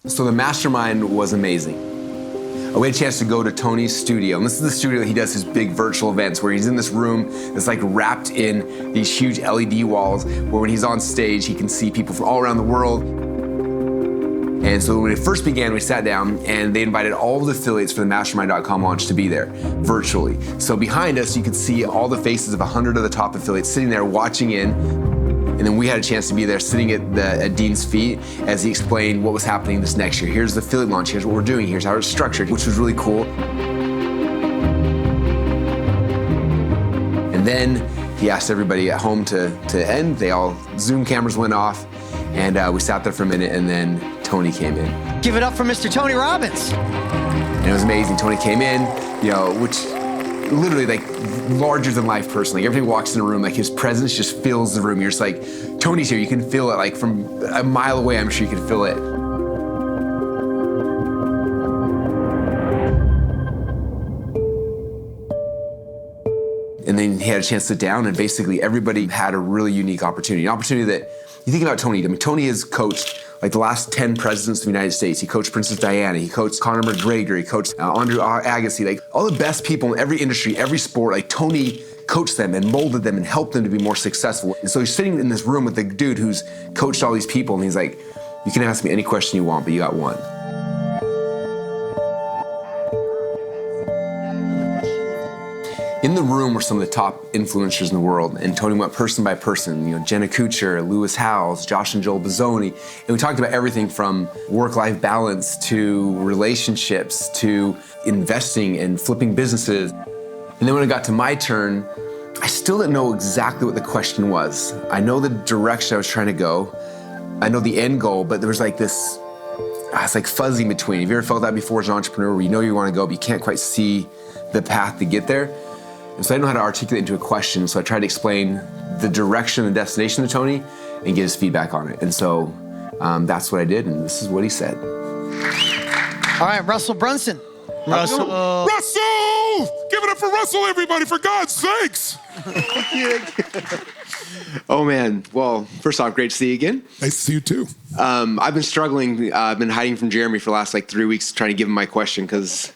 So the Mastermind was amazing. We had a chance to go to Tony's studio, and this is the studio that he does his big virtual events, where he's in this room that's like wrapped in these huge LED walls, where when he's on stage, he can see people from all around the world. And so when it first began, we sat down and they invited all of the affiliates for the Mastermind.com launch to be there virtually. So behind us, you could see all the faces of 100 of the top affiliates sitting there watching in. And then we had a chance to be there sitting at Dean's feet as he explained what was happening this next year. Here's the affiliate launch, here's what we're doing, here's how it's structured, which was really cool. And then he asked everybody at home to end. Zoom cameras went off, and we sat there for a minute, and then Tony came in. Give it up for Mr. Tony Robbins. And it was amazing. Tony came in, which literally like larger than life person. Like everybody walks in a room, like his presence just fills the room. You're just like, Tony's here. You can feel it like from a mile away. I'm sure you can feel it. And then he had a chance to sit down, and basically everybody had a really unique opportunity. An opportunity that, you think about Tony. I mean, Tony has coached like the last 10 presidents of the United States. He coached Princess Diana. He coached Conor McGregor. He coached Andrew Agassi. Like all the best people in every industry, every sport, like Tony coached them and molded them and helped them to be more successful. And so he's sitting in this room with the dude who's coached all these people, and he's like, you can ask me any question you want, but you got one. In the room were some of the top influencers in the world, and Tony went person by person, Jenna Kutcher, Lewis Howes, Josh and Joel Bezoni, and we talked about everything from work-life balance to relationships to investing and flipping businesses. And then when it got to my turn, I still didn't know exactly what the question was. I know the direction I was trying to go. I know the end goal, but there was like this, it's like fuzzy in between. Have you ever felt that before as an entrepreneur, where you know you want to go, but you can't quite see the path to get there? And so I didn't know how to articulate into a question, so I tried to explain the direction and destination to Tony and get his feedback on it. And so that's what I did, and this is what he said. All right, Russell Brunson. Russell! Give it up for Russell, everybody, for God's sakes! Oh, man. Well, first off, great to see you again. Nice to see you, too. I've been struggling. I've been hiding from Jeremy for the last 3 weeks trying to give him my question, because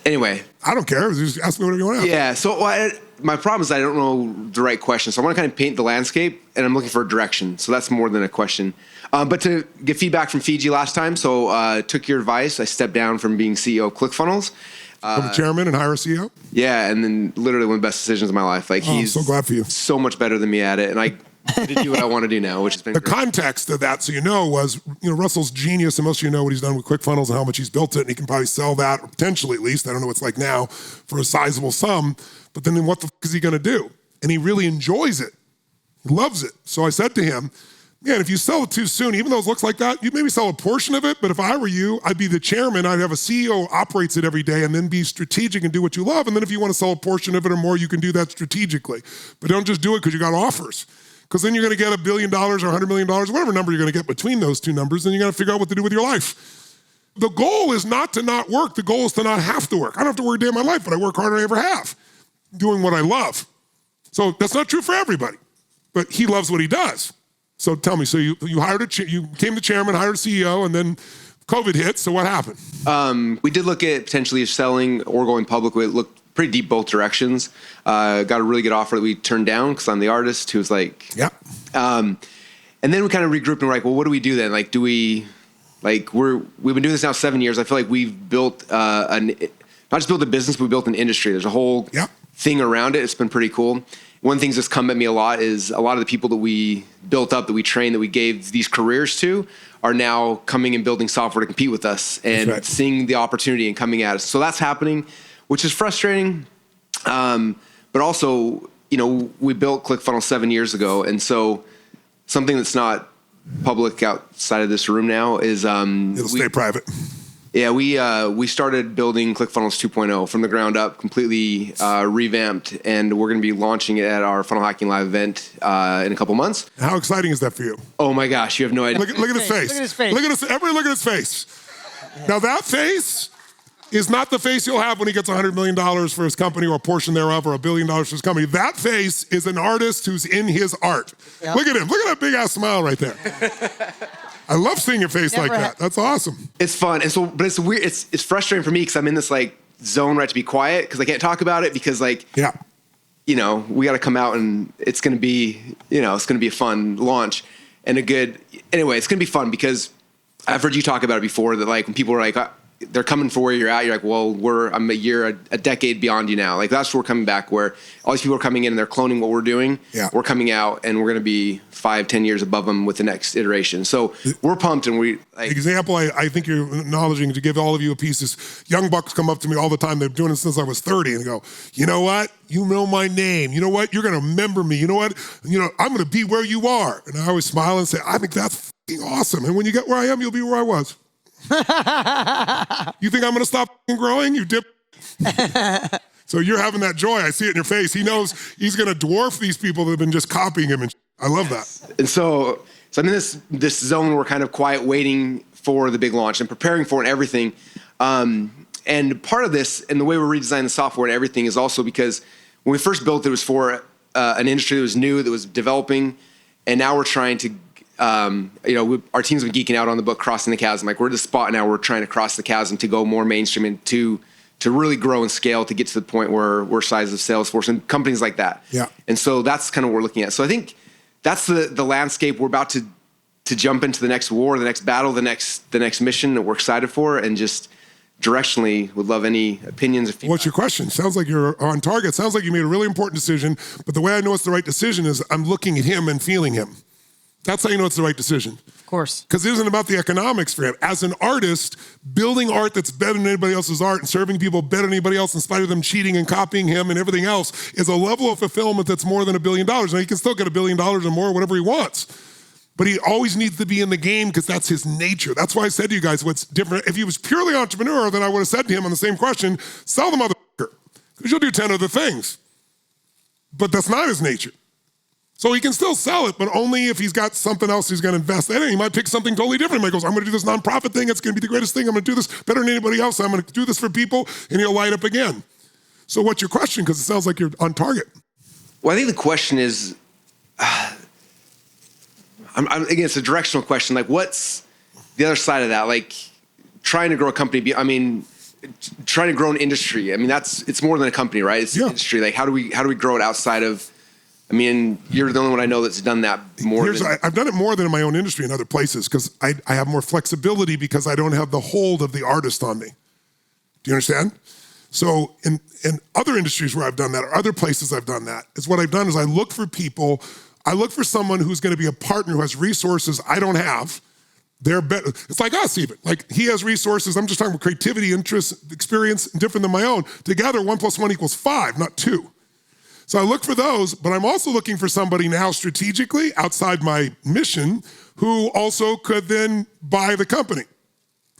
anyway. I don't care. Just ask me whatever you want to ask. Yeah, so my problem is I don't know the right question. So I want to kind of paint the landscape, and I'm looking for a direction. So that's more than a question. But to get feedback from Fiji last time, so took your advice. I stepped down from being CEO of ClickFunnels. Become the chairman and hire a CEO? Yeah, and then literally one of the best decisions of my life. Like he's so glad for you. So much better than me at it, and I get to do what I want to do now, which has been the great. Context of that, so was, Russell's genius, and most of you know what he's done with ClickFunnels and how much he's built it, and he can probably sell that, or potentially at least, I don't know what it's like now, for a sizable sum, but then what the f*** is he gonna do? And he really enjoys it. He loves it. So I said to him, man, if you sell it too soon, even though it looks like that, you'd maybe sell a portion of it, but if I were you, I'd be the chairman, I'd have a CEO who operates it every day, and then be strategic and do what you love, and then if you want to sell a portion of it or more, you can do that strategically. But don't just do it because you got offers. Because then you're going to get $1 billion or $100 million, whatever number you're going to get between those two numbers, and you got to figure out what to do with your life. The goal is not to not work. The goal is to not have to work. I don't have to work a day in my life, but I work harder than I ever have, doing what I love. So that's not true for everybody, but he loves what he does. So tell me, so you you became the chairman, hired a CEO, and then COVID hit, so what happened? We did look at potentially selling or going public. We looked pretty deep both directions. Got a really good offer that we turned down because I'm the artist who was like, yeah. And then we kind of regrouped and we're like, well, what do we do then? Like, we've been doing this now 7 years. I feel like we've built not just built a business, but we built an industry. There's a whole thing around it. It's been pretty cool. One of the things that's come at me a lot is a lot of the people that we built up, that we trained, that we gave these careers to, are now coming and building software to compete with us and seeing the opportunity and coming at us. So that's happening, which is frustrating. But also, we built ClickFunnels 7 years ago. And so something that's not public outside of this room now is... It'll stay private. Yeah, we started building ClickFunnels 2.0 from the ground up, completely revamped, and we're going to be launching it at our Funnel Hacking Live event in a couple months. How exciting is that for you? Oh my gosh, you have no idea. Look at his face. Look at his face. Everybody look at his face. Now that face is not the face he'll have when he gets $100 million for his company, or a portion thereof, or $1 billion for his company. That face is an artist who's in his art. Yep. Look at him. Look at that big ass smile right there. I love seeing your face like Never that. That's awesome. It's fun. And so, but it's weird. It's frustrating for me because I'm in this like zone where I have to be quiet because I can't talk about it because like, Yeah. you know, we got to come out and it's going to be, you know, it's going to be a fun launch and anyway, it's going to be fun because I've heard you talk about it before that like when people are like, they're coming for where you're at. You're like, well, I'm a decade beyond you now. Like that's where we're coming back where all these people are coming in and they're cloning what we're doing. Yeah. We're coming out and we're going to be 5-10 years above them with the next iteration. So we're pumped and we like. Example, I think you're acknowledging to give all of you a piece is young bucks come up to me all the time. They've been doing it since I was 30 and go, you know what? You know my name. You know what? You're going to remember me. You know what? You know, I'm going to be where you are. And I always smile and say, I think that's f***ing awesome. And when you get where I am, you'll be where I was. You think I'm going to stop growing? You dip. So you're having that joy. I see it in your face. He knows he's going to dwarf these people that have been just copying him. And I love that. And so I'm in this zone where we're kind of quiet, waiting for the big launch and preparing for it and everything. And part of this and the way we're redesigning the software and everything is also because when we first built it was for an industry that was new, that was developing. And now we're trying to our team's been geeking out on the book Crossing the Chasm. Like we're at the spot now we're trying to cross the chasm to go more mainstream and to really grow and scale to get to the point where we're size of Salesforce and companies like that. Yeah. And so that's kind of what we're looking at. So I think that's the landscape. We're about to jump into the next war, the next battle, the next mission that we're excited for, and just directionally would love any opinions. What's your question? Sounds like you're on target. Sounds like you made a really important decision. But the way I know it's the right decision is I'm looking at him and feeling him. That's how you know it's the right decision. Of course. Because it isn't about the economics for him. As an artist, building art that's better than anybody else's art and serving people better than anybody else in spite of them cheating and copying him and everything else is a level of fulfillment that's more than $1 billion. Now, he can still get $1 billion or more, whatever he wants. But he always needs to be in the game because that's his nature. That's why I said to you guys what's different. If he was purely entrepreneur, then I would have said to him on the same question, sell the motherfucker. Because you'll do 10 other things. But that's not his nature. So he can still sell it, but only if he's got something else he's going to invest in. He might pick something totally different. He might go, I'm going to do this nonprofit thing. It's going to be the greatest thing. I'm going to do this better than anybody else. I'm going to do this for people, and he'll light up again. So what's your question? Because it sounds like you're on target. Well, I think the question is, again, it's a directional question. Like, what's the other side of that? Like, trying to grow a company. Trying to grow an industry. I mean, it's more than a company, right? It's an industry. Like, how do we grow it outside of? I mean, you're the only one I know that's done that more. I've done it more than in my own industry in other places because I have more flexibility because I don't have the hold of the artist on me. Do you understand? So in other industries where I've done that or other places I've done that, is what I've done is I look for people. I look for someone who's going to be a partner who has resources I don't have. They're better. It's like us even. Like he has resources. I'm just talking about creativity, interest, experience, different than my own. Together, 1 + 1 = 5, not 2. So I look for those, but I'm also looking for somebody now strategically outside my mission who also could then buy the company.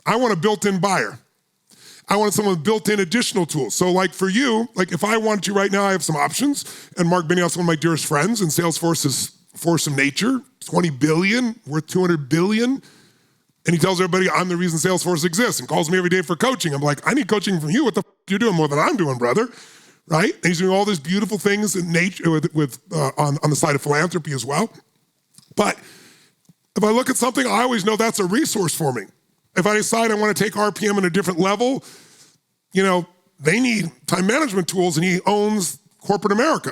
I want a built-in buyer. I want someone with built-in additional tools. So like for you, like if I wanted to right now, I have some options. And Mark Benioff's one of my dearest friends, and Salesforce is force of nature, 20 billion, worth 200 billion. And he tells everybody I'm the reason Salesforce exists and calls me every day for coaching. I'm like, I need coaching from you. What the f*** you're doing more than I'm doing, brother. Right? And he's doing all these beautiful things in nature on the side of philanthropy as well. But if I look at something, I always know that's a resource for me. If I decide I want to take RPM in a different level, they need time management tools, and he owns corporate America.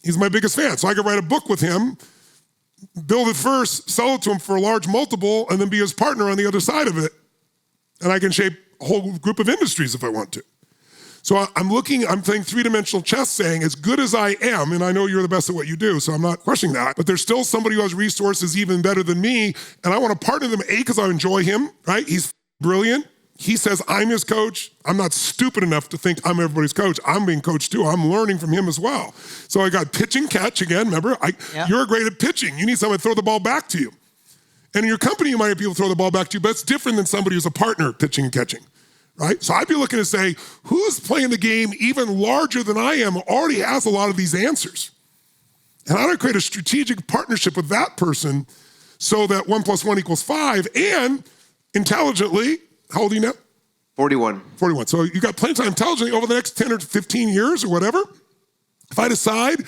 He's my biggest fan. So I could write a book with him, build it first, sell it to him for a large multiple, and then be his partner on the other side of it. And I can shape a whole group of industries if I want to. So I'm playing three-dimensional chess saying, as good as I am, and I know you're the best at what you do, so I'm not questioning that, but there's still somebody who has resources even better than me, and I want to partner them, because I enjoy him, right? He's brilliant. He says I'm his coach. I'm not stupid enough to think I'm everybody's coach. I'm being coached too. I'm learning from him as well. So I got pitch and catch again. Remember, you're great at pitching. You need someone to throw the ball back to you. And in your company, you might have people throw the ball back to you, but it's different than somebody who's a partner pitching and catching. Right? So I'd be looking to say, who's playing the game even larger than I am, already has a lot of these answers. And how do I create a strategic partnership with that person so that 1 + 1 = 5, and intelligently, how old are you now? 41. 41. So you got plenty of time intelligently over the next 10 or 15 years or whatever. If I decide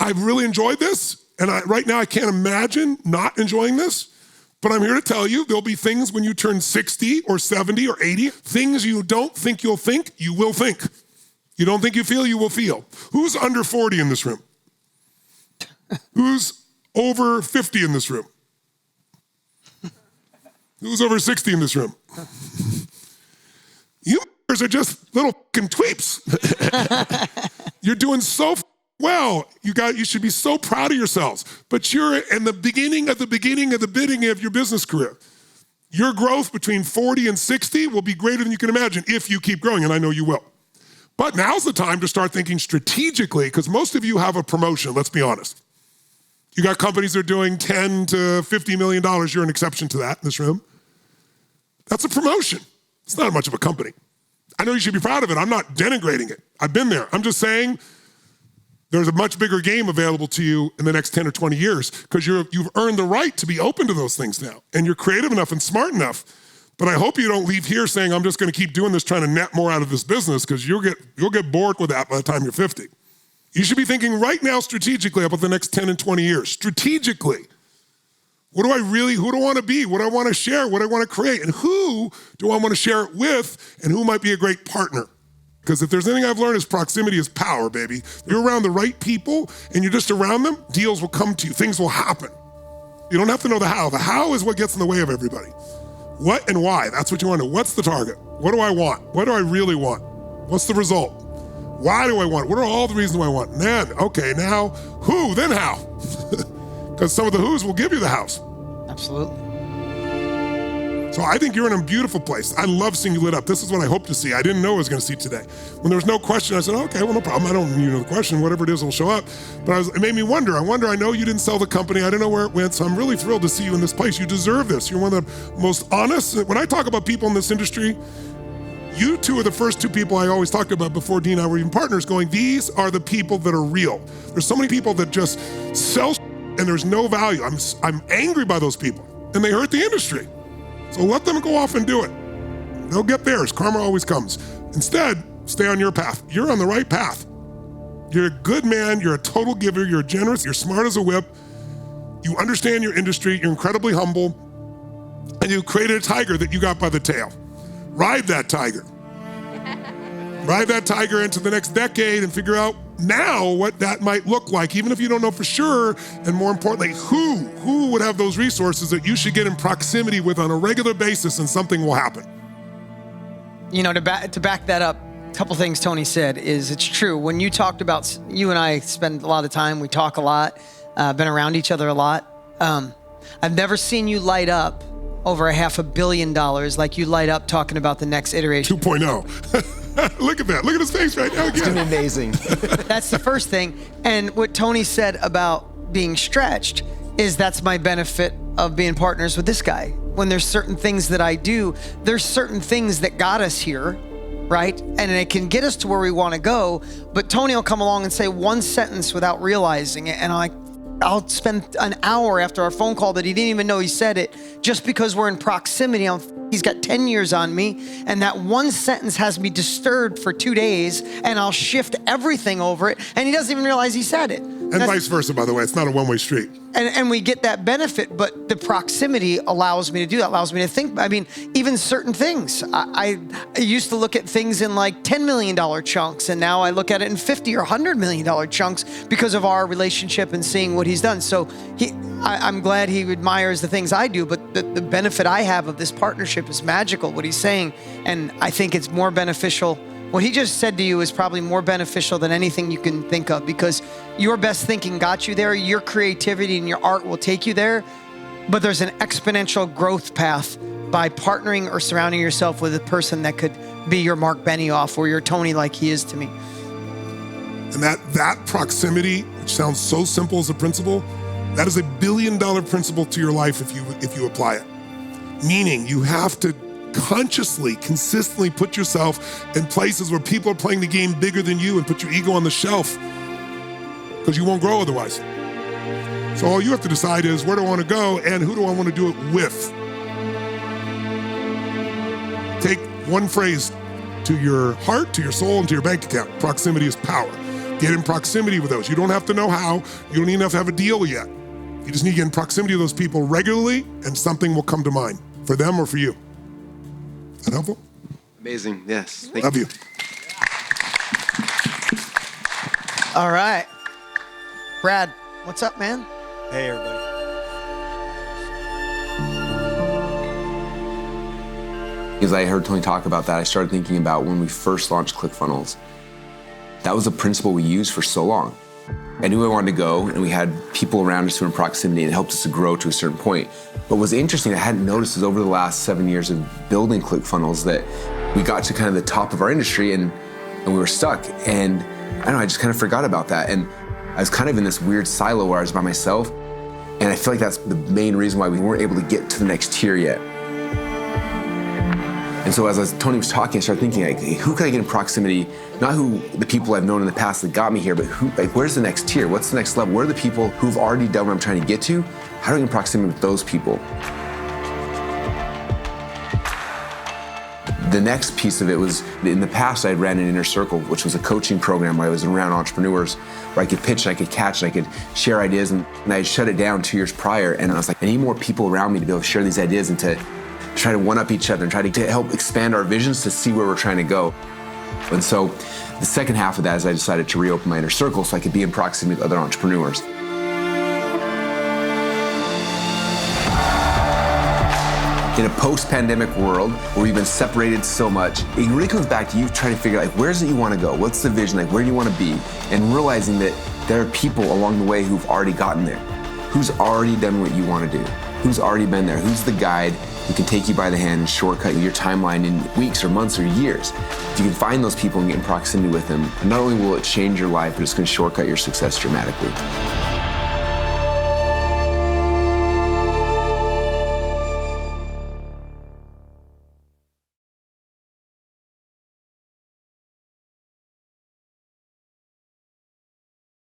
I've really enjoyed this, and right now I can't imagine not enjoying this, But I'm here to tell you, there'll be things when you turn 60 or 70 or 80, things you don't think you'll think, you will think. You don't think you feel, you will feel. Who's under 40 in this room? Who's over 50 in this room? Who's over 60 in this room? You are just little fucking tweeps. You're doing so well. You should be so proud of yourselves. But you're in the beginning of your business career. Your growth between 40 and 60 will be greater than you can imagine if you keep growing, and I know you will. But now's the time to start thinking strategically, because most of you have a promotion, let's be honest. You got companies that are doing $10 to $50 million. You're an exception to that in this room. That's a promotion. It's not much of a company. I know you should be proud of it. I'm not denigrating it. I've been there. I'm just saying there's a much bigger game available to you in the next 10 or 20 years because you've earned the right to be open to those things now. And you're creative enough and smart enough. But I hope you don't leave here saying, I'm just going to keep doing this, trying to net more out of this business, because you'll get bored with that by the time you're 50. You should be thinking right now strategically about the next 10 and 20 years. Strategically. Who do I want to be? What do I want to share? What do I want to create? And who do I want to share it with? And who might be a great partner? Because if there's anything I've learned is proximity is power, baby. You're around the right people and you're just around them, deals will come to you. Things will happen. You don't have to know the how. The how is what gets in the way of everybody. What and why? That's what you want to know. What's the target? What do I want? What do I really want? What's the result? Why do I want it? What are all the reasons why I want it? Then, okay, now who, then how? Because some of the who's will give you the house. Absolutely. So I think you're in a beautiful place. I love seeing you lit up. This is what I hope to see. I didn't know I was going to see today. When there was no question, I said, okay, well, no problem. I don't need to know the question. Whatever it is will show up. But it made me wonder. I know you didn't sell the company. I didn't know where it went. So I'm really thrilled to see you in this place. You deserve this. You're one of the most honest. When I talk about people in this industry, you two are the first two people I always talked about before Dean and I were even partners, going, these are the people that are real. There's so many people that just sell and there's no value. I'm angry by those people, and they hurt the industry. So let them go off and do it. They'll get theirs. Karma always comes. Instead, stay on your path. You're on the right path. You're a good man. You're a total giver. You're generous. You're smart as a whip. You understand your industry. You're incredibly humble. And you created a tiger that you got by the tail. Ride that tiger. Ride that tiger into the next decade and figure out now what that might look like, even if you don't know for sure, and more importantly, who would have those resources that you should get in proximity with on a regular basis, and something will happen. You know, to back that up, a couple things Tony said is it's true. When you talked about, you and I spend a lot of time, we talk a lot, been around each other a lot. I've never seen you light up over $500 million like you light up talking about the next iteration. 2.0. Look at that. Look at his face right now. It's going to be amazing. That's the first thing. And what Tony said about being stretched is that's my benefit of being partners with this guy. When there's certain things that I do, there's certain things that got us here, right? And it can get us to where we want to go. But Tony will come along and say one sentence without realizing it. And I'll spend an hour after our phone call that he didn't even know he said it, just because we're in proximity. He's got 10 years on me, and that one sentence has me disturbed for 2 days, and I'll shift everything over it, and he doesn't even realize he said it. And vice versa, by the way. It's not a one-way street. And we get that benefit, but the proximity allows me to do that, allows me to think. I mean, even certain things. I used to look at things in like $10 million chunks, and now I look at it in $50 or $100 million chunks because of our relationship and seeing what he's done. So I'm glad he admires the things I do, but the benefit I have of this partnership is magical, what he's saying. And I think it's more beneficial. What he just said to you is probably more beneficial than anything you can think of, because your best thinking got you there. Your creativity and your art will take you there. But there's an exponential growth path by partnering or surrounding yourself with a person that could be your Mark Benioff or your Tony like he is to me. And that proximity, which sounds so simple as a principle, that is a $1 billion principle to your life if you apply it. Meaning you have to consciously, consistently put yourself in places where people are playing the game bigger than you, and put your ego on the shelf, because you won't grow otherwise. So all you have to decide is, where do I want to go and who do I want to do it with? Take one phrase to your heart, to your soul, and to your bank account. Proximity is power. Get in proximity with those. You don't have to know how. You don't even have to have a deal yet. You just need to get in proximity of those people regularly, and something will come to mind for them or for you. Is that helpful? Amazing. Yes. Love you. All right. Brad, what's up, man? Hey, everybody. As I heard Tony talk about that, I started thinking about when we first launched ClickFunnels. That was a principle we used for so long. I knew I wanted to go, and we had people around us who were in proximity, and it helped us to grow to a certain point. But what's interesting, I hadn't noticed, is over the last 7 years of building ClickFunnels that we got to kind of the top of our industry and we were stuck. And I don't know, I just kind of forgot about that. And I was kind of in this weird silo where I was by myself. And I feel like that's the main reason why we weren't able to get to the next tier yet. And so as Tony was talking, I started thinking, like, hey, who can I get in proximity? Not who the people I've known in the past that got me here, but who, like, where's the next tier? What's the next level? Where are the people who've already done what I'm trying to get to? How do I get in proximity with those people? The next piece of it was, in the past, I ran an Inner Circle, which was a coaching program where I was around entrepreneurs, where I could pitch, and I could catch, and I could share ideas, and I shut it down 2 years prior, and I was like, I need more people around me to be able to share these ideas and to try to one-up each other and try to help expand our visions to see where we're trying to go. And so the second half of that is I decided to reopen my Inner Circle so I could be in proximity with other entrepreneurs. In a post-pandemic world where we've been separated so much, it really comes back to you trying to figure out, like, where's it you want to go? What's the vision? Like, where do you want to be? And realizing that there are people along the way who've already gotten there, who's already done what you want to do, who's already been there, who's the guide who can take you by the hand and shortcut your timeline in weeks or months or years. If you can find those people and get in proximity with them, not only will it change your life, but it's going to shortcut your success dramatically.